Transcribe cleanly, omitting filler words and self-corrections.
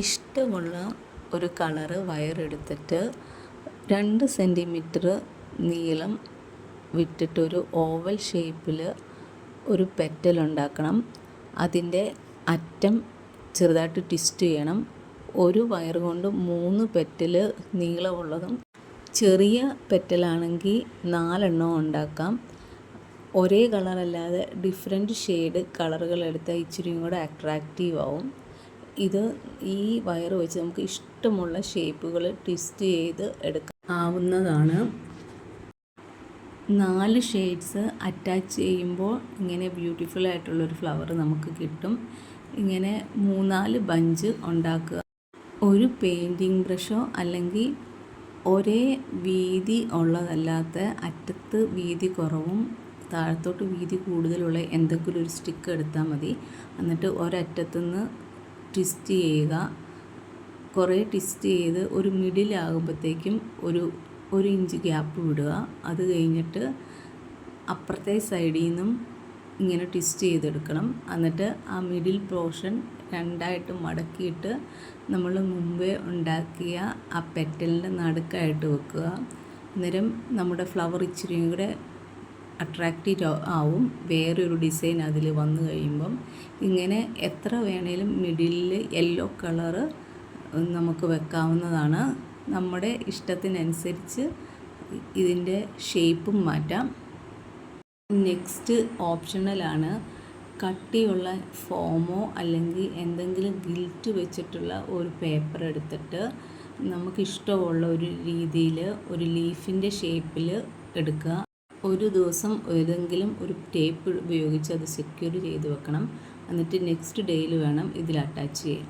ഇഷ്ടമുള്ള ഒരു colour വയറെടുത്തിട്ട് 2 centimetre നീളം വിട്ടിട്ടൊരു ഓവൽ ഷേപ്പിൽ ഒരു പെറ്റൽ ഉണ്ടാക്കണം. അതിൻ്റെ അറ്റം ചെറുതായിട്ട് ട്വിസ്റ്റ് ചെയ്യണം. ഒരു വയർ കൊണ്ട് 3 പെറ്റൽ നീളമുള്ളതും ചെറിയ പെറ്റലാണെങ്കിൽ 4 എണ്ണം ഉണ്ടാക്കാം. ഒരേ കളറല്ലാതെ ഡിഫറെൻറ്റ് ഷെയ്ഡ് കളറുകൾ എടുത്താൽ ഇച്ചിരിയും കൂടെ അട്രാക്റ്റീവ് ആവും. ഈ വയർ വെച്ച് നമുക്ക് ഇഷ്ടമുള്ള ഷേപ്പുകൾ ട്വിസ്റ്റ് ചെയ്ത് എടുക്കാവുന്നതാണ്. 4 ഷെയ്ഡ്സ് അറ്റാച്ച് ചെയ്യുമ്പോൾ ഇങ്ങനെ ബ്യൂട്ടിഫുൾ ആയിട്ടുള്ളൊരു ഫ്ലവർ നമുക്ക് കിട്ടും. ഇങ്ങനെ 3-4 ബഞ്ച് ഉണ്ടാക്കുക. ഒരു പെയിൻറ്റിങ് ബ്രഷോ അല്ലെങ്കിൽ ഒരേ വീതി ഉള്ളതല്ലാത്ത അറ്റത്ത് വീതി കുറവും താഴത്തോട്ട് വീതി കൂടുതലുള്ള എന്തെങ്കിലും ഒരു സ്റ്റിക്ക് എടുത്താൽ മതി. എന്നിട്ട് ഒരറ്റത്തുനിന്ന് ട്വിസ്റ്റ് ചെയ്യുക. കുറേ ട്വിസ്റ്റ് ചെയ്ത് ഒരു മിഡിലാകുമ്പോഴത്തേക്കും ഒരു ഇഞ്ച് ഗ്യാപ്പ് വിടുക. അത് കഴിഞ്ഞിട്ട് അപ്പുറത്തെ സൈഡിൽ നിന്നും ഇങ്ങനെ ട്വിസ്റ്റ് ചെയ്തെടുക്കണം. എന്നിട്ട് ആ മിഡിൽ പോർഷൻ 2ആയിട്ട് മടക്കിയിട്ട് നമ്മൾ മുമ്പേ ഉണ്ടാക്കിയ ആ പെറ്റലിൻ്റെ നടുക്കായിട്ട് വെക്കുക. അന്നേരം നമ്മുടെ ഫ്ലവർ ഇച്ചിരിയും കൂടെ അട്രാക്റ്റീവ് ആവും. വേറൊരു ഡിസൈൻ അതിൽ വന്നു കഴിയുമ്പം ഇങ്ങനെ എത്ര വേണേലും മിഡിലിൽ യെല്ലോ കളറ് നമുക്ക് വെക്കാവുന്നതാണ്. നമ്മുടെ ഇഷ്ടത്തിനനുസരിച്ച് ഇതിൻ്റെ ഷേപ്പും മാറ്റാം. നെക്സ്റ്റ് ഓപ്ഷണലാണ്. കട്ടിയുള്ള ഫോമോ അല്ലെങ്കിൽ എന്തെങ്കിലും ഗിൽറ്റ് വെച്ചിട്ടുള്ള ഒരു പേപ്പർ എടുത്തിട്ട് നമുക്കിഷ്ടമുള്ള ഒരു രീതിയിൽ ഒരു ലീഫിൻ്റെ ഷേപ്പിൽ എടുക്കുക. ഒരു ദിവസം ഏതെങ്കിലും ഒരു ടേപ്പ് ഉപയോഗിച്ച് അത് സെക്യൂർ ചെയ്ത് വെക്കണം. എന്നിട്ട് നെക്സ്റ്റ് ഡേയിൽ വേണം ഇതിൽ അറ്റാച്ച് ചെയ്യാൻ.